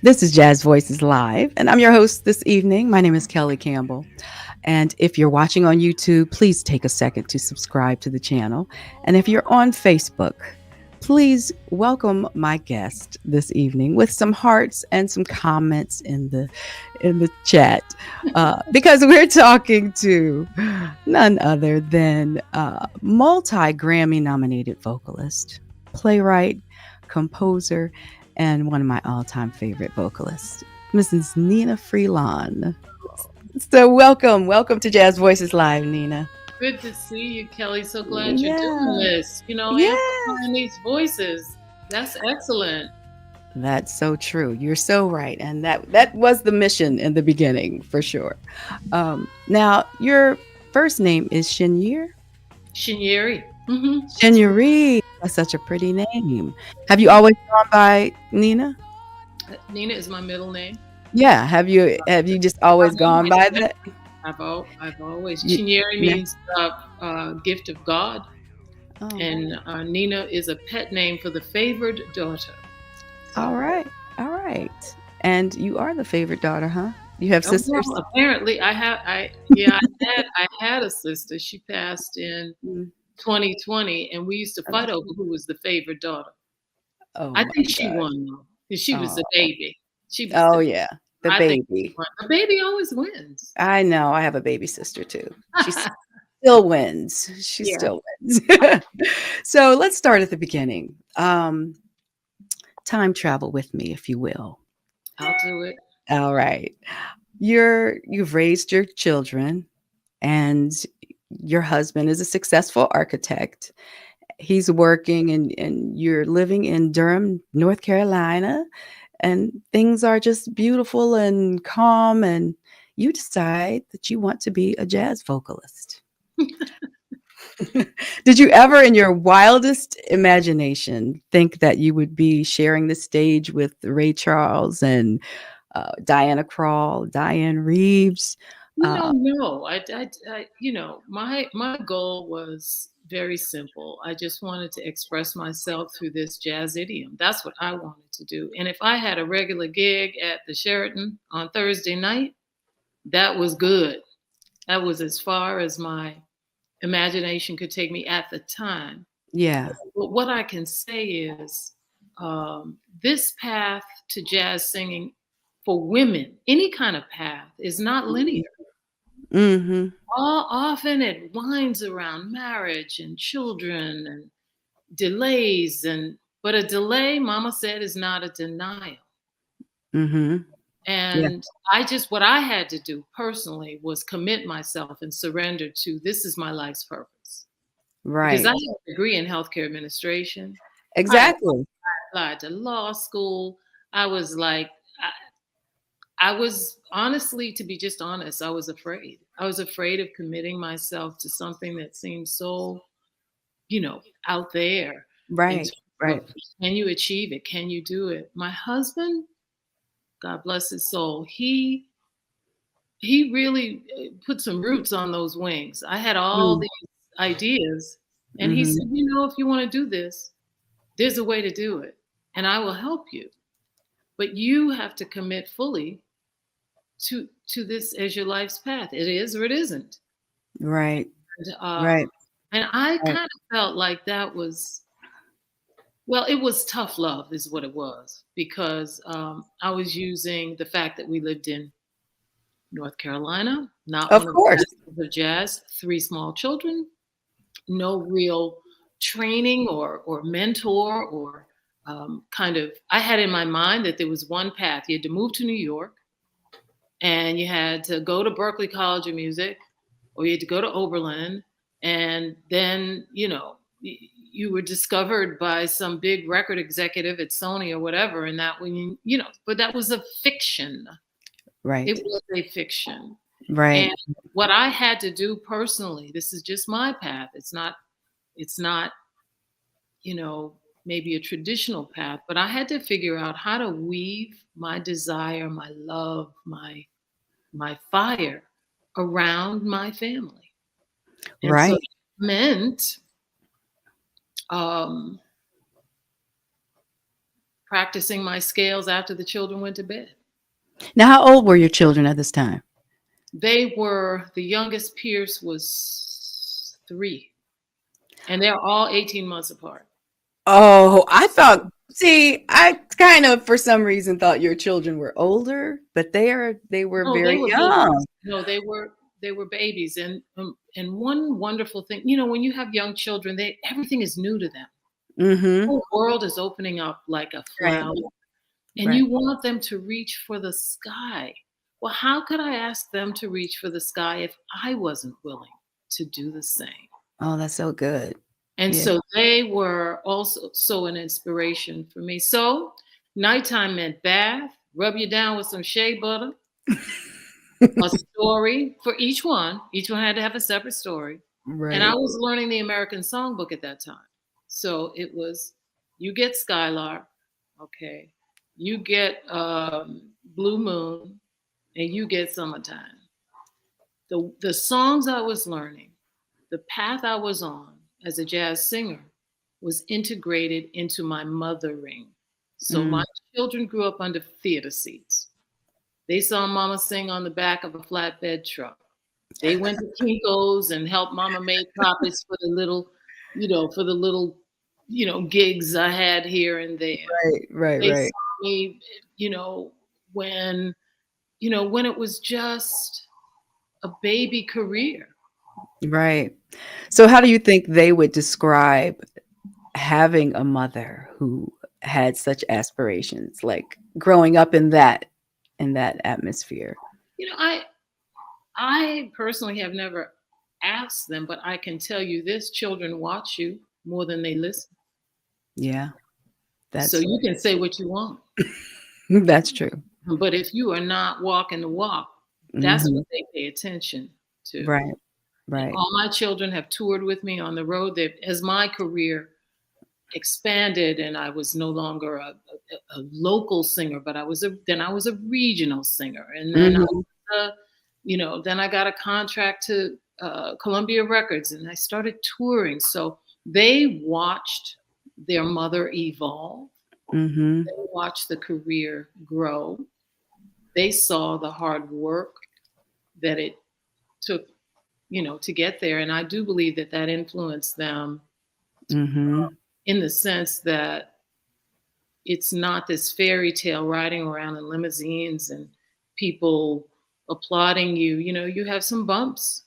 This is Jazz Voices Live, and I'm your host this evening. My name is Kelly Campbell. And if you're watching on YouTube, please take a second to subscribe to the channel. And if you're on Facebook, please welcome my guest this evening with some hearts and some comments in the chat, because we're talking to none other than multi Grammy nominated vocalist, playwright, composer, and one of my all-time favorite vocalists, Mrs. Nnenna Freelon. So welcome to Jazz Voices Live, Nnenna. Good to see you, Kelly. So glad you're Yeah. doing this. Amplifying these voices. That's excellent. That's so true. You're so right, and that was the mission in the beginning, for sure. Now, your first name is Shinyeri. Shinyeri. Shinyeri. That's such a pretty name. Have you always gone by Nnenna? Nnenna is my middle name. Yeah. Have you just always gone by that? I've always. Shinyeri means gift of God, and Nnenna is a pet name for the favored daughter. All right. And you are the favorite daughter, huh? You have sisters? Well, apparently, I had a sister. She passed in 2020, and we used to fight over who was the favorite daughter. I think she won though, because she was the baby. The baby. The baby always wins. I know. I have a baby sister too. She still wins. Still wins. So let's start at the beginning. Time travel with me, if you will. I'll do it. All right. You've raised your children, and your husband is a successful architect. He's working, and you're living in Durham, North Carolina, and things are just beautiful and calm, and you decide that you want to be a jazz vocalist. Did you ever, in your wildest imagination, think that you would be sharing the stage with Ray Charles and Diana Krall, Diane Reeves? No. My goal was very simple. I just wanted to express myself through this jazz idiom. That's what I wanted to do. And if I had a regular gig at the Sheraton on Thursday night, that was good. That was as far as my imagination could take me at the time. Yeah. But what I can say is this path to jazz singing for women, any kind of path, is not linear. Mm-hmm. Often it winds around marriage and children and delays, but a delay, Mama said, is not a denial. Mm-hmm. And what I had to do personally was commit myself and surrender to this is my life's purpose. Right. Because I have a degree in healthcare administration. Exactly. I applied to law school. I was like, I was honestly, to be just honest, I was afraid. I was afraid of committing myself to something that seemed so, out there. Right. Can you achieve it? Can you do it? My husband, God bless his soul, he really put some roots on those wings. I had all these ideas, and he said, if you want to do this, there's a way to do it, and I will help you. But you have to commit fully to this as your life's path. It is or it isn't. Right. And I kind of felt like that was, it was tough love is what it was, because I was using the fact that we lived in North Carolina, not of course the jazz, 3 small children, no real training or mentor or I had in my mind that there was one path. You had to move to New York, and you had to go to Berklee College of Music, or you had to go to Oberlin, and then, you were discovered by some big record executive at Sony or whatever, and that but that was a fiction. Right. It was a fiction. Right. And what I had to do personally, this is just my path. It's not, maybe a traditional path, but I had to figure out how to weave my desire, my love, my fire around my family. And right. So it meant practicing my scales after the children went to bed. Now, how old were your children at this time? They were, the youngest Pierce was 3, and they're all 18 months apart. Oh, I kind of, for some reason, thought your children were older, but they were very young. Babies. No, they were babies. And one wonderful thing, you know, when you have young children, everything is new to them. Mm-hmm. The whole world is opening up like a flower. Right. And you want them to reach for the sky. Well, how could I ask them to reach for the sky if I wasn't willing to do the same? Oh, that's so good. And so they were also an inspiration for me. So nighttime meant bath, rub you down with some shea butter, a story for each one. Each one had to have a separate story. Right. And I was learning the American Songbook at that time. So it was, you get Skylark, okay, you get Blue Moon, and you get Summertime. The songs I was learning, the path I was on as a jazz singer was integrated into my mothering. So my children grew up under theater seats. They saw Mama sing on the back of a flatbed truck. They went to Kinko's and helped Mama make copies for the little, gigs I had here and there. Right. They saw me, when it was just a baby career. Right. So how do you think they would describe having a mother who had such aspirations, like growing up in that atmosphere? I personally have never asked them, but I can tell you this: children watch you more than they listen. Yeah. So you can say what you want. That's true. But if you are not walking the walk, that's what they pay attention to. Right. And all my children have toured with me on the road. As my career expanded, and I was no longer a local singer, but I was a regional singer, and then then I got a contract to Columbia Records, and I started touring. So they watched their mother evolve. They watched the career grow. They saw the hard work that it took, to get there. And I do believe that influenced them in the sense that it's not this fairy tale riding around in limousines and people applauding you. You have some bumps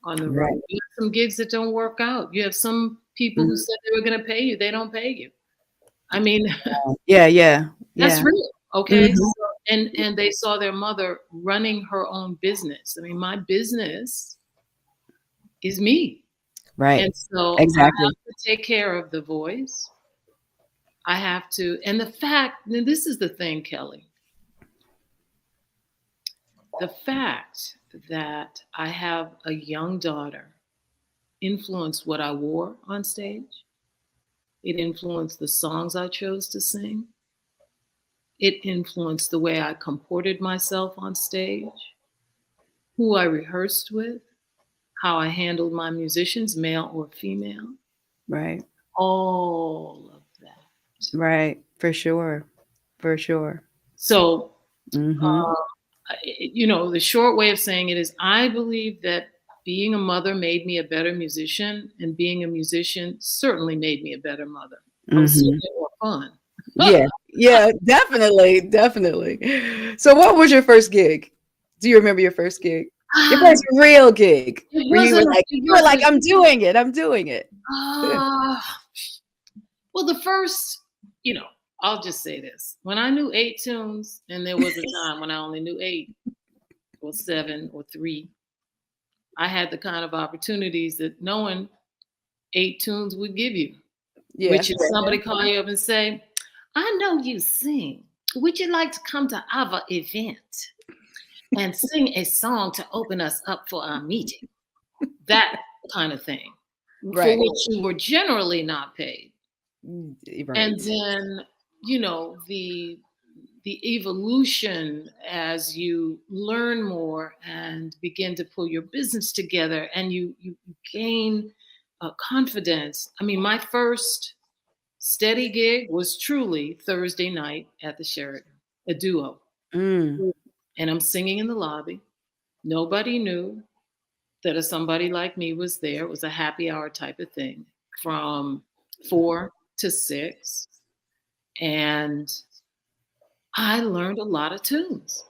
on the road. You have some gigs that don't work out. You have some people who said they were going to pay you. They don't pay you. I mean, that's real. Okay. So, and they saw their mother running her own business. I mean, my business is me. Right. And so exactly. I have to take care of the voice. I have to, and the fact, and this is the thing, Kelly, the fact that I have a young daughter influenced what I wore on stage. It influenced the songs I chose to sing. It influenced the way I comported myself on stage, who I rehearsed with, how I handled my musicians, male or female. Right. All of that. Right. For sure. So, the short way of saying it is I believe that being a mother made me a better musician, and being a musician certainly made me a better mother. I was certainly more fun. Yeah, definitely. So what was your first gig? Do you remember your first gig? Your first real gig? Where you were like, I'm doing it. Well, the first, I'll just say this. When I knew 8 tunes, and there was a time when I only knew 8 or 7 or 3, I had the kind of opportunities that knowing 8 tunes would give you. Which is somebody call you up and say, I know you sing. Would you like to come to our event and sing a song to open us up for our meeting? That kind of thing. For which you were generally not paid. Right. And then, the evolution as you learn more and begin to pull your business together, and you gain confidence. I mean, my first Steady gig was truly Thursday night at the Sheraton, a duo. Mm. And I'm singing in the lobby. Nobody knew that a somebody like me was there. It was a happy hour type of thing from 4 to 6. And I learned a lot of tunes.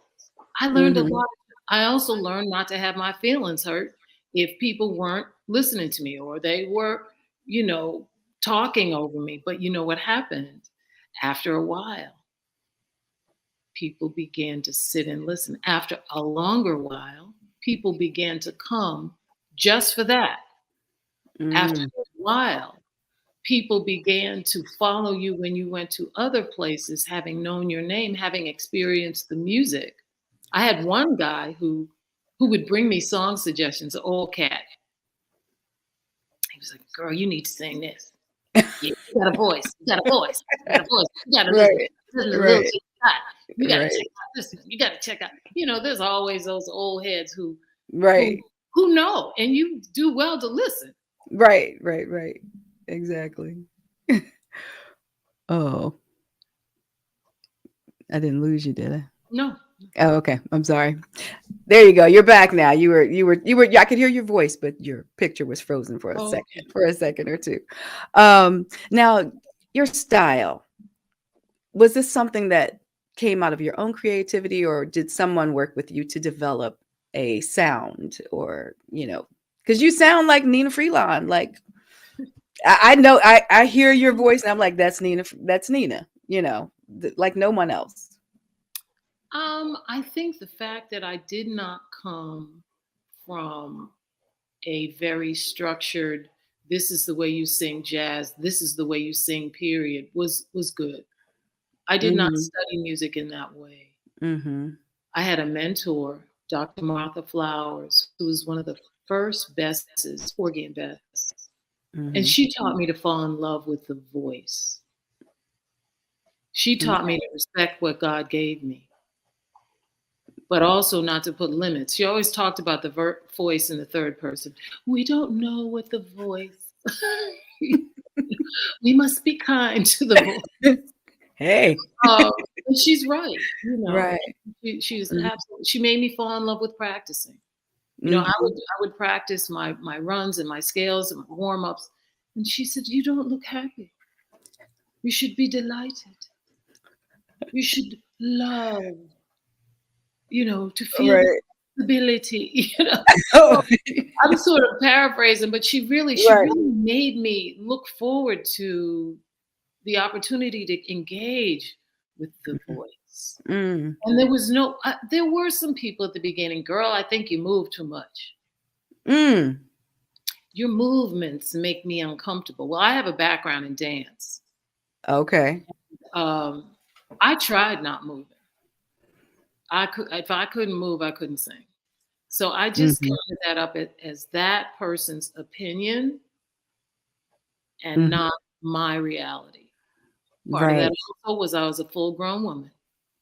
I learned a Mhm. lot. I also learned not to have my feelings hurt if people weren't listening to me or they were, talking over me. But you know what happened? After a while, people began to sit and listen. After a longer while, people began to come just for that. After Mm. a while, people began to follow you when you went to other places, having known your name, having experienced the music. I had one guy who would bring me song suggestions, an old cat. He was like, "Girl, you need to sing this. Yeah, you got a voice. You got a voice. You got a voice. You got to Right. listen to Lil Right. J. Scott. You got to check Right. out this one. You got to check out." There's always those old heads who who Right. who know, and you do well to listen. Right. Right. Right. Exactly. Oh, I didn't lose you, did I? No. Oh, okay. I'm sorry. There you go. You're back now. You were. I could hear your voice, but your picture was frozen Oh, okay. for a second or two. Now your style, was this something that came out of your own creativity, or did someone work with you to develop a sound, or because you sound like Nina Freelon. Like I know, I hear your voice, and I'm like, that's Nina. That's Nina. Like no one else. I think the fact that I did not come from a very structured, this is the way you sing jazz, this is the way you sing, period, was good. I did not Mm-hmm. study music in that way. Mm-hmm. I had a mentor, Dr. Martha Flowers, who was one of the first Besses, organ Bess. And Mm-hmm. she taught me to fall in love with the voice. She taught me to respect what God gave me, but also not to put limits. She always talked about the voice in the third person. We don't know what the voice. We must be kind to the voice. Hey. And she's right. Right. She's Mm-hmm. absolutely. She made me fall in love with practicing. I would practice my runs and my scales and my warm ups, and she said, "You don't look happy. You should be delighted. You should love. To feel the Right. stability." Oh, I'm sort of paraphrasing, but she really right. made me look forward to the opportunity to engage with the voice. Mm. And there were some people at the beginning, "Girl, I think you move too much. Mm. Your movements make me uncomfortable." Well, I have a background in dance. Okay. Um, I tried not moving. If I couldn't move, I couldn't sing. So I just Mhm. counted that up as that person's opinion and Mhm. not my reality. Part of that Right. also was I was a full grown woman.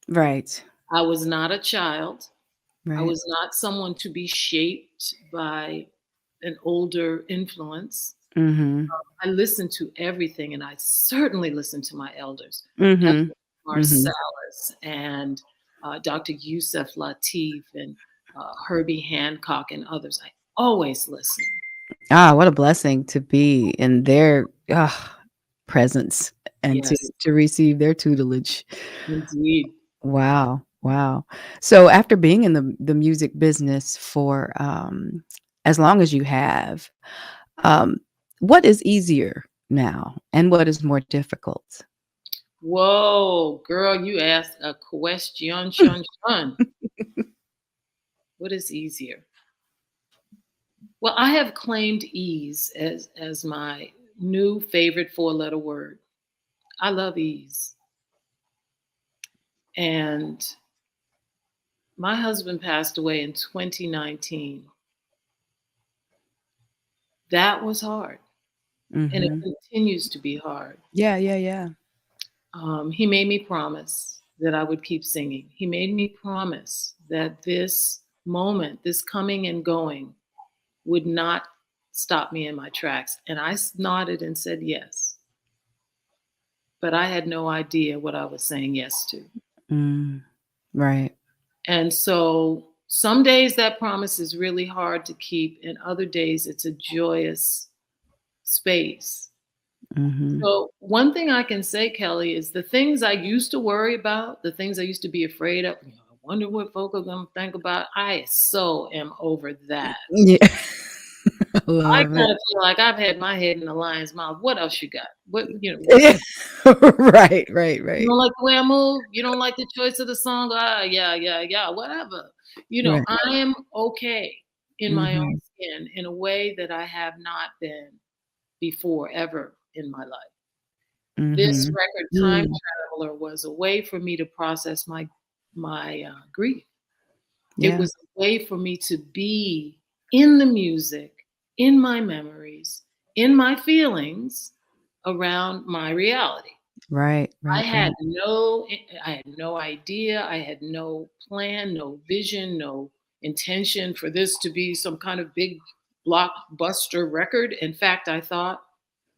Right. I was not a child. I Right. was not someone to be shaped by an older influence. Mhm. I listened to everything, and I certainly listened to my elders, Mhm. Ethel Mhm. Marsalis and Dr. Yusef Lateef and Herbie Hancock and others. I always listened. Ah, what a blessing to be in their presence and to Yes, to receive their tutelage. indeed. Wow. Wow. So after being in the music business for as long as you have, um, what is easier now and what is more difficult? Whoa, girl, you asked a question, shun, shun. What is easier? Well, I have claimed ease as my new favorite four-letter word. I love ease. And my husband passed away in 2019. That was hard, and it Mhm. continues to be hard. Yeah, yeah, yeah. He made me promise that I would keep singing. He made me promise that this moment, this coming and going, would not stop me in my tracks. And I nodded and said yes. but I had no idea what I was saying yes to. Mm. Right. And so some days that promise is really hard to keep, and other days it's a joyous space. Mm-hmm. So one thing I can say, Kelly, is the things I used to worry about, the things I used to be afraid of, I wonder what folk are going to think about. I so am over that. Yeah. I Love kind it. of feel like I've had my head in the lion's mouth. What else you got? What Right, right, you right, don't like the way I move? You don't like the choice of the song? Ah, yeah, whatever. right. I am okay in my own Mm-hmm. skin in a way that I have not been before ever in my life. This Mm-hmm. record, Time Mm. Traveler, was a way for me to process my grief. It Yeah. was a way for me to be in the music, in my memories, in my feelings around my reality. Right, I right, had right. no I had no idea, I had no plan, no vision, no intention for this to be some kind of big blockbuster record. In fact, I thought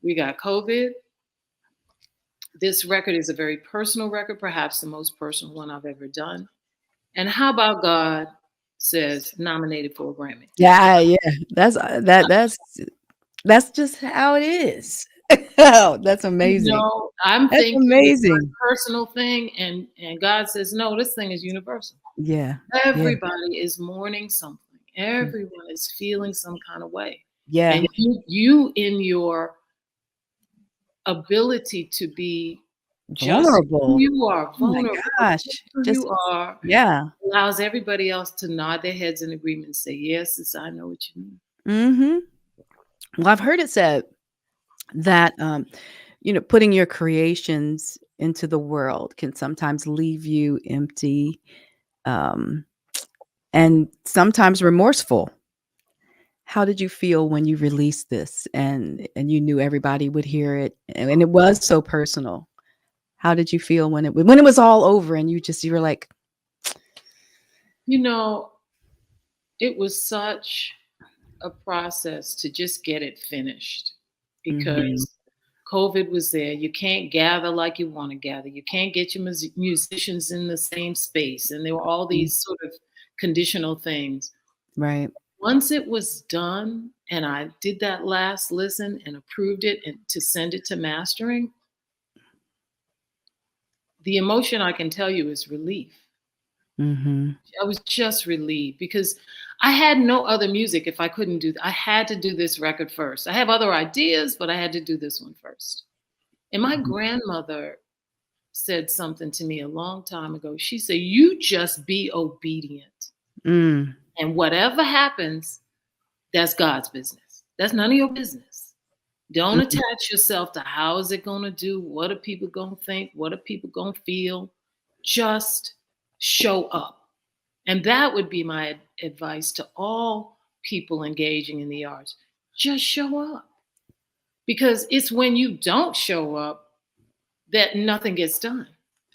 we got COVID. This record is a very personal record, perhaps the most personal one I've ever done. And how about God says nominated for a Grammy? Yeah, yeah. That's that's just how it is. Oh, that's amazing. I'm That's thinking it's amazing. my personal thing, and God says, no, this thing is universal. Yeah. Yeah. Everybody is mourning something. Mm. Everyone is feeling some kind of way. Yeah. And you in your ability to be just who Vulnerable. you are, Oh my vulnerable, gosh. just who Just you are, yeah. allows everybody else to nod their heads in agreement and say, yes, I know what you mean. Mm-hmm. Well, I've heard it said that putting your creations into the world can sometimes leave you empty, um, and sometimes remorseful. How did you feel when you released this and you knew everybody would hear it and it was so personal? How did you feel when it was all over and you were like, You know, it was such a process to just get it finished mhm, because COVID was there. You can't gather like you want to gather. You can't get your musicians in the same space. And there were all mm, these sort of conditional things. right, Once it was done and I did that last listen and approved it and to send it to mastering, the emotion I can tell you is relief. mhm, I was just relieved because I had no other music if I couldn't do that. I had to do this record first. I have other ideas, but I had to do this one first. And my mhm, grandmother said something to me a long time ago. She said, you just be obedient. mm, And whatever happens, that's God's business. That's none of your business. Don't mhm, attach yourself to how is it going to do? What are people going to think? What are people going to feel? Just show up. And that would be my advice to all people engaging in the arts. Just show up. Because it's when you don't show up that nothing gets done.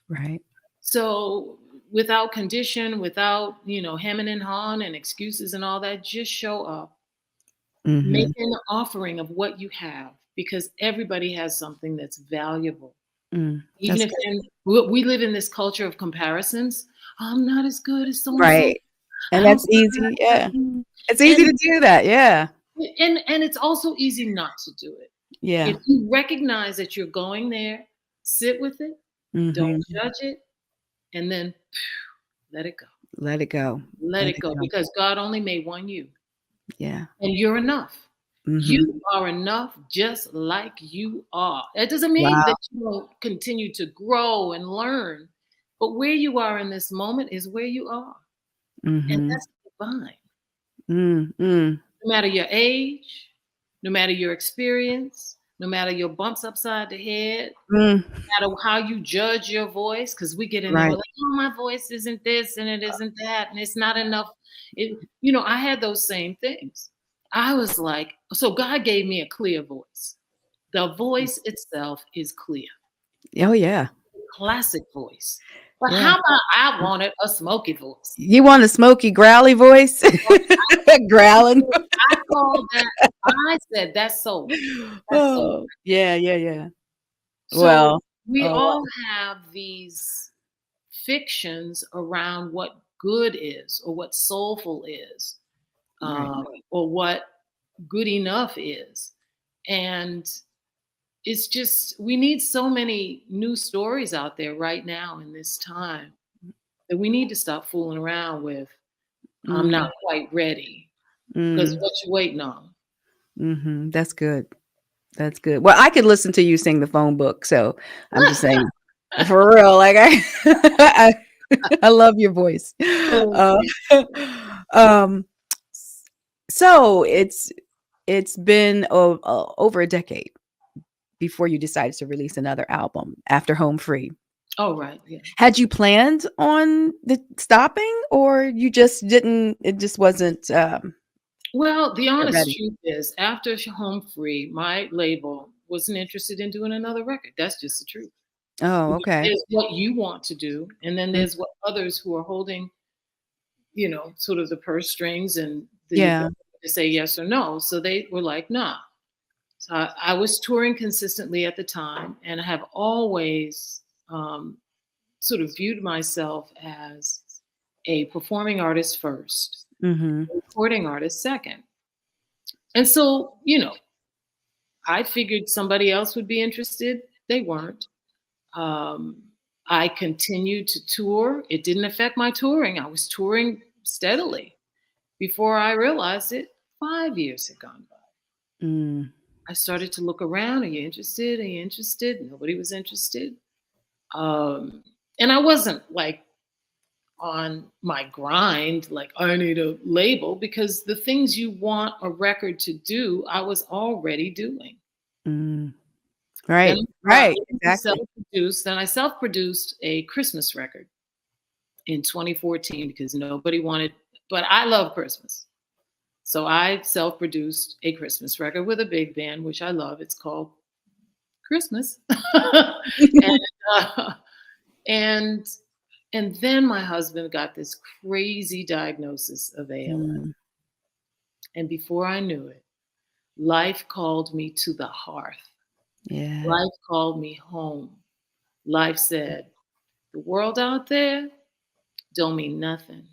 right, So without condition, without, hemming and hawing and excuses and all that, just show up. Make mhm, an offering of what you have because everybody has something that's valuable. mm, Even that's if good. we live in this culture of comparisons, I'm not as good as so and so. Right, I and don't that's sound easy, like yeah. them. It's easy And to do that, yeah, and it's also easy not to do it. yeah, If you recognize that you're going there, sit with it, don't mhm, judge it, and then let it go. let it go, Let let it it go go, because God only made one you, yeah, and you're enough. mhm, You are enough just like you are. That doesn't mean wow, that you won't continue to grow and learn, but where you are in this moment is where you are, and mhm, that's divine. mm, mm, No matter your age, no matter your experience, no matter your bumps upside the head, mm, no matter how you judge your voice, because we get in there, we're right, like, oh, my voice isn't this and it isn't that, and it's not enough. I had those same things. I was like, so God gave me a clear voice. The voice itself is clear, oh, yeah, classic voice. But yeah. how about I wanted a smoky voice? You want a smoky, growly voice? Growling. I called that, I said, that's soul. That's soul. Oh, yeah, yeah, yeah. So Well, We Oh, all have these fictions around what good is, or what soulful is, right. or what good enough is. And it's just, we need so many new stories out there right now in this time that we need to stop fooling around with, I'm Mm, not quite ready. Because mm, what you waiting on? That's good. That's good. Well, I could listen to you sing the phone book, so I'm just saying, for real, like I I love your voice. Oh, Uh, um, so it's been over a decade before you decided to release another album after Home Free. oh, right, yeah. Had you planned on the stopping, or you just didn't? It just wasn't Well, the honest ready. truth is, after Home Free, my label wasn't interested in doing another record. That's just the truth. Oh, okay. There's what you want to do, and then Mm, there's what others who are holding, sort of the purse strings and the yeah. ability to say yes or no. So they were like, nah. So I was touring consistently at the time, and I have always um, sort of viewed myself as a performing artist first, Mhm. a recording artist second. And so, I figured somebody else would be interested. They weren't. Um, I continued to tour. It didn't affect my touring. I was touring steadily. Before I realized it, 5 years had gone by. Mm, I started to look around. Are you interested? Are you interested? Nobody was interested. Um, and I wasn't like on my grind, like I need a label, because the things you want a record to do, I was already doing. mm. Then Right, I right, exactly. self-produced. Then I self-produced a Christmas record in 2014 because nobody wanted. But I love Christmas, so I self-produced a Christmas record with a big band, which I love. It's called Christmas, and uh, and and then my husband got this crazy diagnosis of ALS, Mm, and before I knew it, life called me to the hearth. yeah, Life called me home. Life said, the world out there don't mean nothing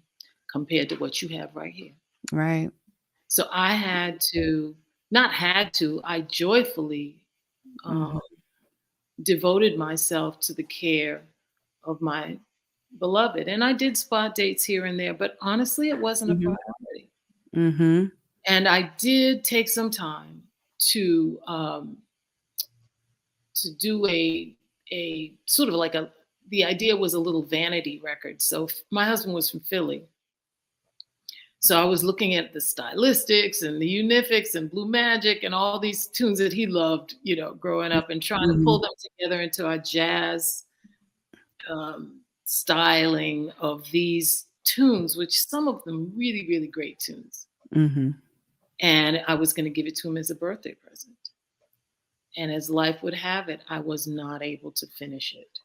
compared to what you have right here. right. So I had to, not had to, I joyfully Mhm, um, devoted myself to the care of my beloved. And I did spot dates here and there, but honestly, it wasn't a mhm, priority. mhm, And I did take some time to um, to do a sort of like a, the idea was a little vanity record. So my husband was from Philly. So I was looking at the stylistics and the Unifics and Blue Magic and all these tunes that he loved, growing up, and trying to pull mhm, them together into a jazz styling of these tunes, which some of them really, really great tunes. mhm, And I was going to give it to him as a birthday present. And as life would have it, I was not able to finish it.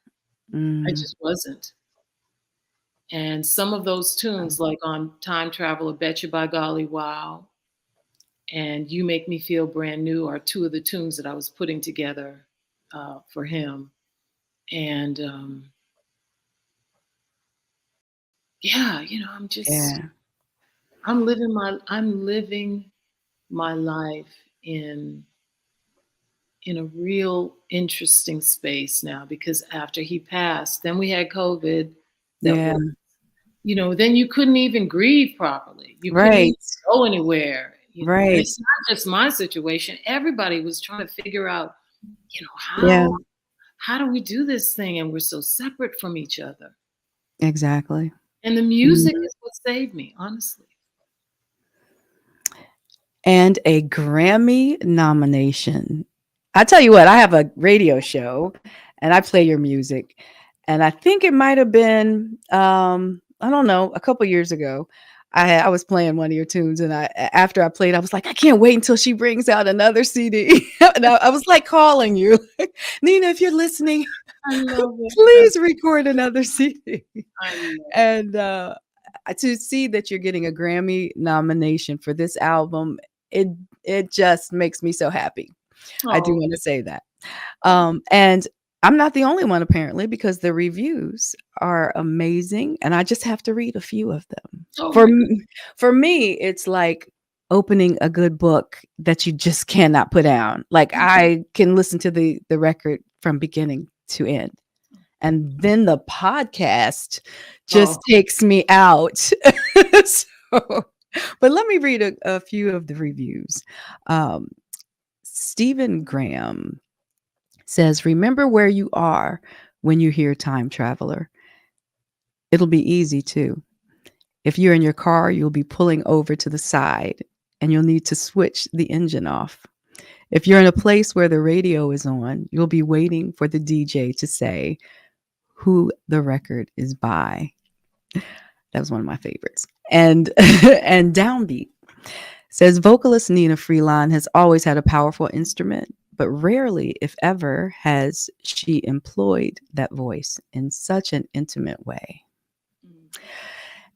I mm. just wasn't. And some of those tunes, like on Time Traveler, Betcha by Golly Wow, and You Make Me Feel Brand New, are two of the tunes that I was putting together for him. And yeah, Yeah, I'm living my life in a real interesting space now, because after he passed, then we had COVID. That yeah, was, then you couldn't even grieve properly. You couldn't even right, go anywhere, and right. it's not just my situation. Everybody was trying to figure out, Yeah, how do we do this thing? And we're so separate from each other. exactly. And the Mhm. music is what saved me, honestly. And a Grammy nomination. I tell you what, I have a radio show and I play your music. And I think it might have been, I don't know, a couple years ago. I was playing one of your tunes, and after I played, I was like, I can't wait until she brings out another CD. And I was like calling you, Nnenna, if you're listening, I love it. please record another CD. I love it. And to see that you're getting a Grammy nomination for this album, it it just makes me so happy. I do Oh, want to say that. thank And I'm not the only one apparently because the reviews are amazing, and I just have to read a few of them. Oh For my God. for me, it's like opening a good book that you just cannot put down. Like I can listen to the record from beginning to end. And then the podcast just Oh, takes me out. So, but let me read a few of the reviews. Um, Stephen Graham says, "Remember where you are when you hear Time Traveler. It'll be easy too. If you're in your car, you'll be pulling over to the side and you'll need to switch the engine off. If you're in a place where the radio is on, you'll be waiting for the DJ to say who the record is by." That was one of my favorites. And and Downbeat says vocalist Nnenna Freelon has always had a powerful instrument, but rarely, if ever, has she employed that voice in such an intimate way.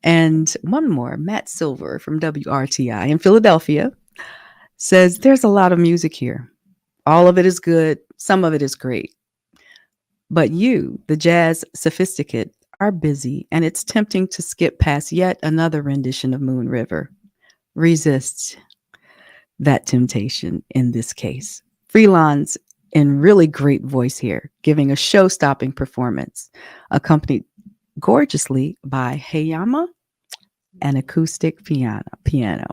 And one more, Matt Silver from WRTI in Philadelphia says there's a lot of music here. All of it is good, some of it is great. But you, the jazz sophisticate, are busy, and it's tempting to skip past yet another rendition of Moon River. Resist that temptation in this case. Freelon's in really great voice here, giving a show-stopping performance, accompanied gorgeously by Hayama, an acoustic piano.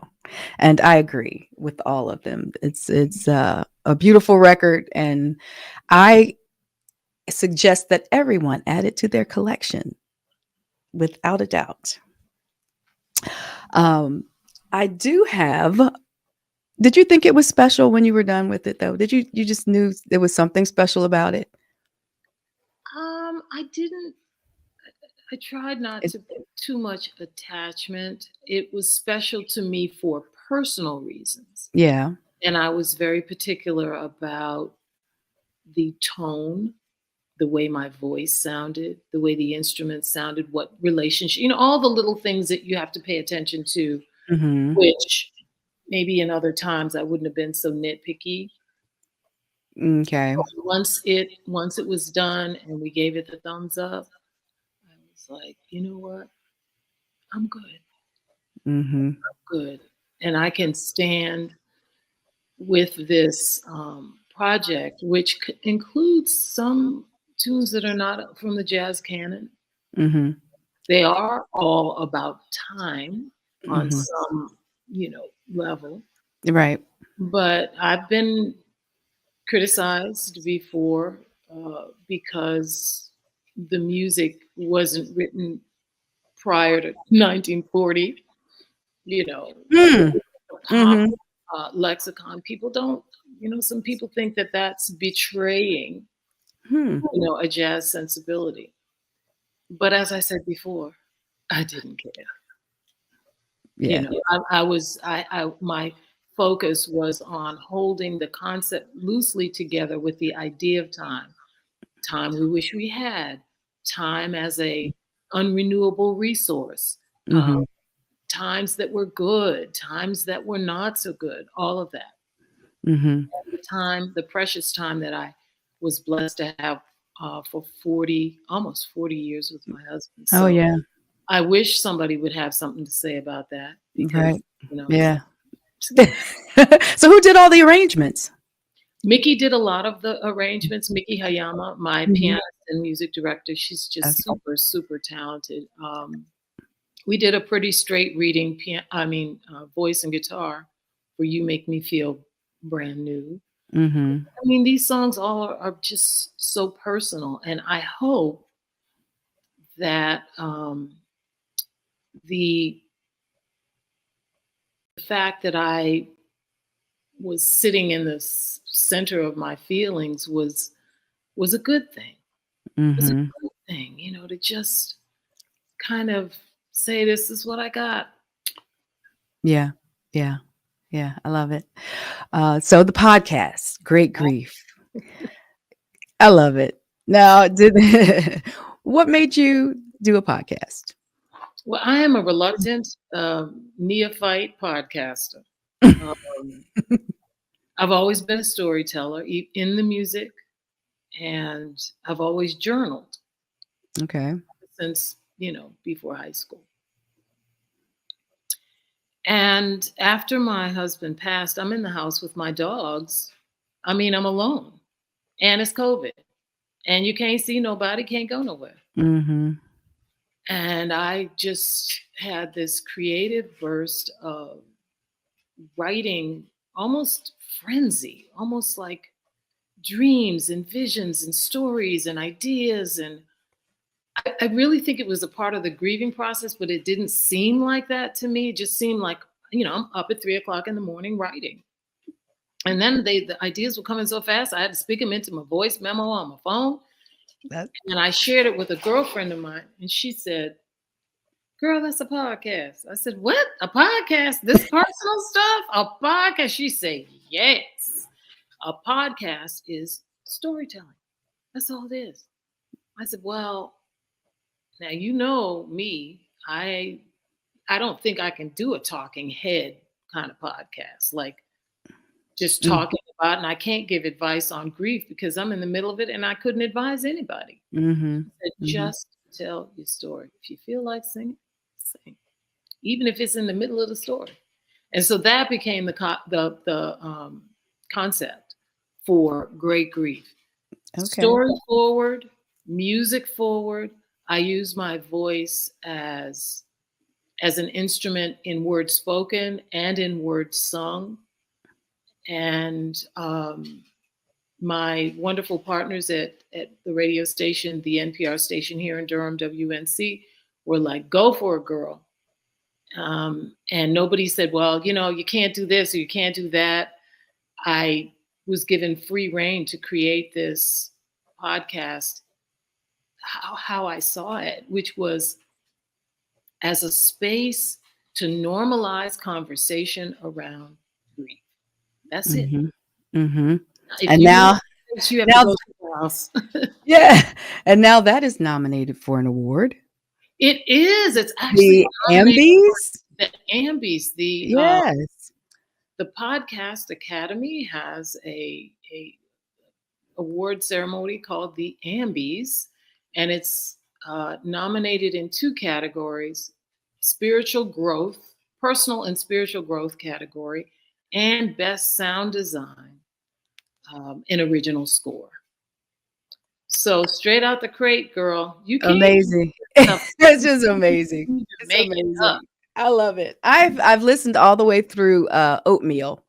And I agree with all of them. It's a beautiful record, and I suggest that everyone add it to their collection, without a doubt. I do have. Did you think it was special when you were done with it, though? Did you just knew there was something special about it? I didn't. I tried not It to put too much attachment. It was special to me for personal reasons. yeah. And I was very particular about the tone, the way my voice sounded, the way the instruments sounded, what relationship, all the little things that you have to pay attention to, Mhm. which maybe in other times I wouldn't have been so nitpicky. Okay. Once it was done and we gave it the thumbs up, I was like, you know what? I'm good. Mhm. Good. And I can stand with this project, which includes some tunes that are not from the jazz canon. Mhm. They are all about time on Mhm. some, level. Right. But I've been criticized before because the music wasn't written prior to 1940. Mm. The pop Mhm. lexicon. People don't, some people think that that's betraying, Hmm. a jazz sensibility. But as I said before, I didn't care. Yeah. My focus was on holding the concept loosely together with the idea of time. Time we wish we had, time as a unrenewable resource, Mhm. times that were good, times that were not so good, all of that. Mhm. The precious time that I was blessed to have for almost 40 years with my husband. Oh So yeah. I wish somebody would have something to say about that because, Right. it's Yeah. like, So who did all the arrangements? Mickey did a lot of the arrangements. Mickey Hayama, my Mhm. pianist and music director, she's just Okay. super, super talented. We did a pretty straight reading, voice and guitar for "You Make Me Feel Brand New." Mhm. I mean, these songs all are just so personal, and I hope that the fact that I was sitting in the center of my feelings was a good thing. It was a Mhm. good thing, to just kind of say, "This is what I got." Yeah. Yeah. Yeah. I love it. So the podcast, Great Grief. I love it. Now, did what made you do a podcast? Well, I am a reluctant neophyte podcaster. Um, I've always been a storyteller in the music, and I've always journaled Okay. since, before high school. And after my husband passed, I'm in the house with my dogs. I mean, I'm alone, and it's COVID, and you can't see nobody, can't go nowhere. Mm-hmm. And I just had this creative burst of writing, almost frenzy, almost like dreams and visions and stories and ideas. And I really think it was a part of the grieving process, but it didn't seem like that to me. It just seemed like, I'm up at 3 o'clock in the morning writing. And then the ideas were coming so fast, I had to speak them into my voice memo on my phone. And I shared it with a girlfriend of mine, and she said, "Girl, that's a podcast." I said, "What? A podcast? This personal stuff? A podcast?" She said, "Yes. A podcast is storytelling. That's all it is." I said, "Well, now you know me. I don't think I can do a talking head kind of podcast, like just talking about, and I can't give advice on grief because I'm in the middle of it and I couldn't advise anybody." Mm-hmm. I said, "Just tell your story. If you feel like singing, sing, even if it's in the middle of the story." And so that became the concept for Great Grief. Okay. Story forward, music forward. I use my voice as an instrument in words spoken and in words sung. And my wonderful partners at the radio station, the NPR station here in Durham, WNC, were like, "Go for it, girl." And nobody said, "Well, you can't do this or you can't do that." I was given free rein to create this podcast how I saw it, which was as a space to normalize conversation around grief. That's it. Mm-hmm. And now you have to go to the house. Yeah. And now that is nominated for an award. It is. It's actually the Ambies. The Ambies. Yes. The Podcast Academy has a award ceremony called the Ambies, and it's nominated in 2 categories: spiritual growth, personal and spiritual growth category, and best sound design in original score. So straight out the crate, girl, you can amazing. It's just amazing. It's amazing. I love it. I've listened all the way through Oatmeal.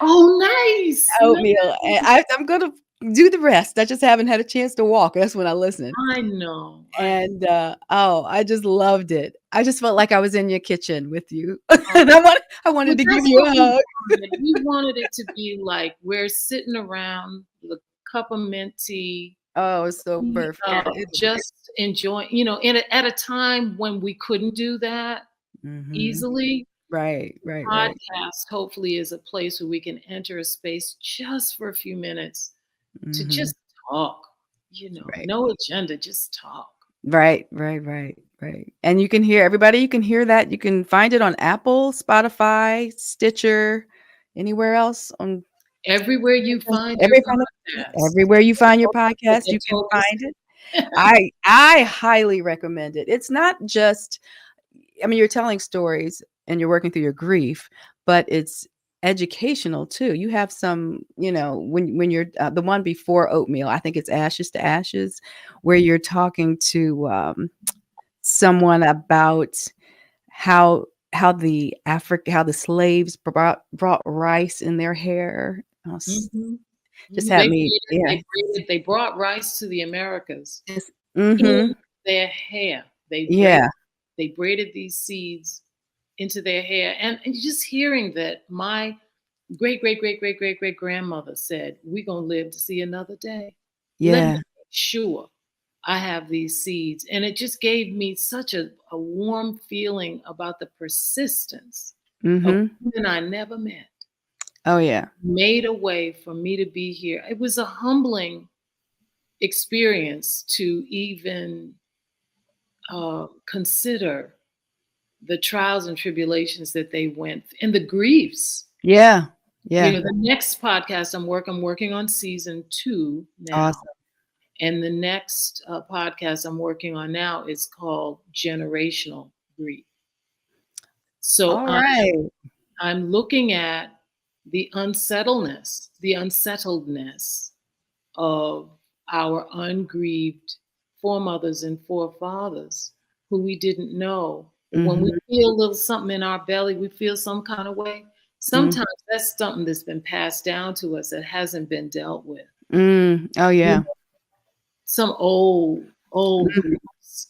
Oh, nice. Oatmeal. And I'm gonna do the rest. I just haven't had a chance to walk. That's when I listen. I know. And I just loved it. I just felt like I was in your kitchen with you. And I wanted to give you a hug. We wanted it to be like we're sitting around with a cup of mint tea. Oh, it's so perfect. Just enjoying, at a time when we couldn't do that easily. Right. Podcast hopefully is a place where we can enter a space just for a few minutes to just talk, no agenda, just talk. Right. And you can hear everybody. You can hear that. You can find it on Apple, Spotify, Stitcher, anywhere else on. Everywhere you find everywhere you find your podcast, you can find it. I highly recommend it. It's not just, you're telling stories and you're working through your grief, but it's educational too. You have some, when you're the one before Oatmeal, I think it's Ashes to Ashes, where you're talking to someone about how the slaves brought rice in their hair. Just had me. They brought rice to the Americas in their hair. They braided these seeds into their hair, and just hearing that my great grandmother said, "We're gonna live to see another day." Let me make sure I have these seeds, and it just gave me such a warm feeling about the persistence of women I never met. Oh, yeah. Made a way for me to be here. It was a humbling experience to even consider the trials and tribulations that they went and the griefs. Yeah. The next podcast I'm working on season 2 now. Awesome. And the next podcast I'm working on now is called Generational Grief. So All right. I'm looking at the unsettledness of our ungrieved foremothers and forefathers who we didn't know. When we feel a little something in our belly, we feel some kind of way. Sometimes that's something that's been passed down to us that hasn't been dealt with. Oh yeah. Some old griefs.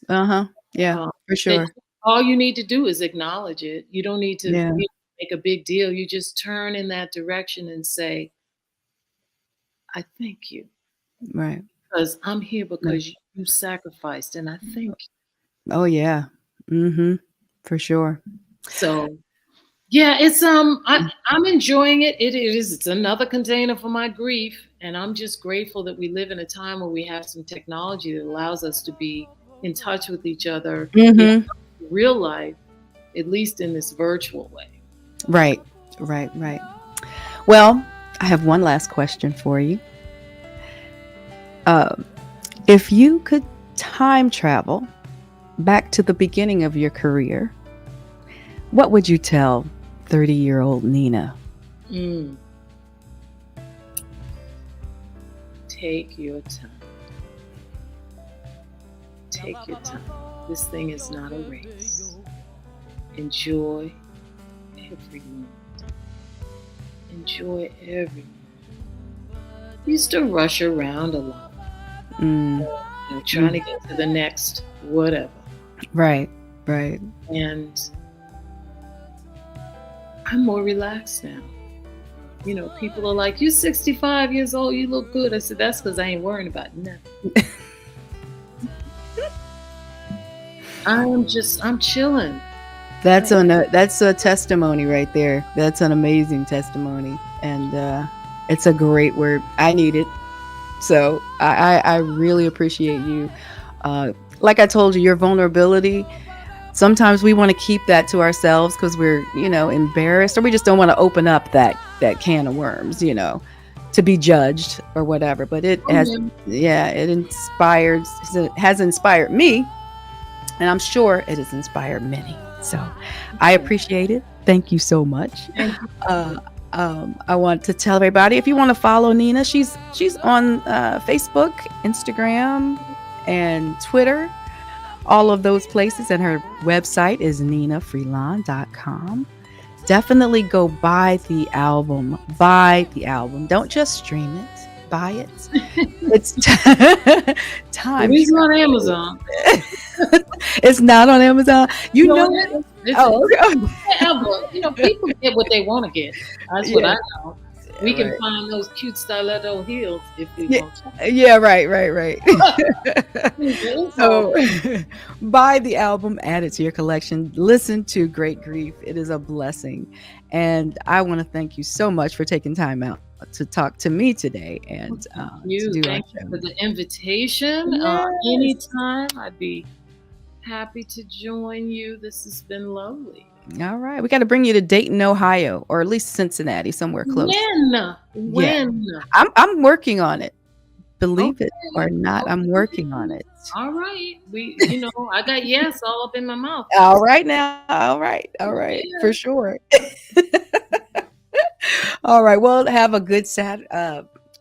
Yeah, for sure. All you need to do is acknowledge it. You don't need to Yeah. make a big deal. You just turn in that direction and say, I thank you. Right. Because I'm here because you sacrificed, and I thank you. Oh yeah. For sure. So yeah, it's I'm enjoying it. It's another container for my grief, and I'm just grateful that we live in a time where we have some technology that allows us to be in touch with each other in real life, at least in this virtual way. Right. Well, I have one last question for you. If you could time travel back to the beginning of your career, what would you tell 30-year-old Nnenna? Take your time. Take your time. This thing is not a race. Enjoy every moment. Enjoy every moment. Used to rush around a lot. Trying to get to the next whatever. Right. And I'm more relaxed now. People are like, you're 65 years old, you look good. I said, that's because I ain't worrying about nothing. I'm chilling. That's a testimony right there. That's an amazing testimony. And it's a great word. I need it. So I really appreciate you. Like I told you, your vulnerability, sometimes we want to keep that to ourselves because we're, embarrassed, or we just don't want to open up that can of worms, to be judged or whatever. But it has inspired me, and I'm sure it has inspired many. So I appreciate it. Thank you so much. I want to tell everybody, if you want to follow Nnenna, she's on Facebook, Instagram, and Twitter, all of those places, and her website is nnennafreelon.com. Definitely go buy the album. Don't just stream it. Buy it. It's time. It's on Amazon. It's not on Amazon. People get what they want to get. That's what I know. We can find those cute stiletto heels if we want to. Yeah, right. So buy the album, add it to your collection. Listen to Great Grief. It is a blessing. And I want to thank you so much for taking time out to talk to me today. And thank you for the invitation. Anytime, I'd be happy to join you. This has been lovely. All right. We got to bring you to Dayton, Ohio, or at least Cincinnati, somewhere close. When? I'm working on it. Believe it or not, I'm working on it. All right. I got yes all up in my mouth. All right now. All right. Yeah. For sure. All right. Well, have a good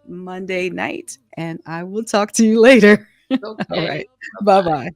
Monday night, and I will talk to you later. Okay. All right. Bye-bye.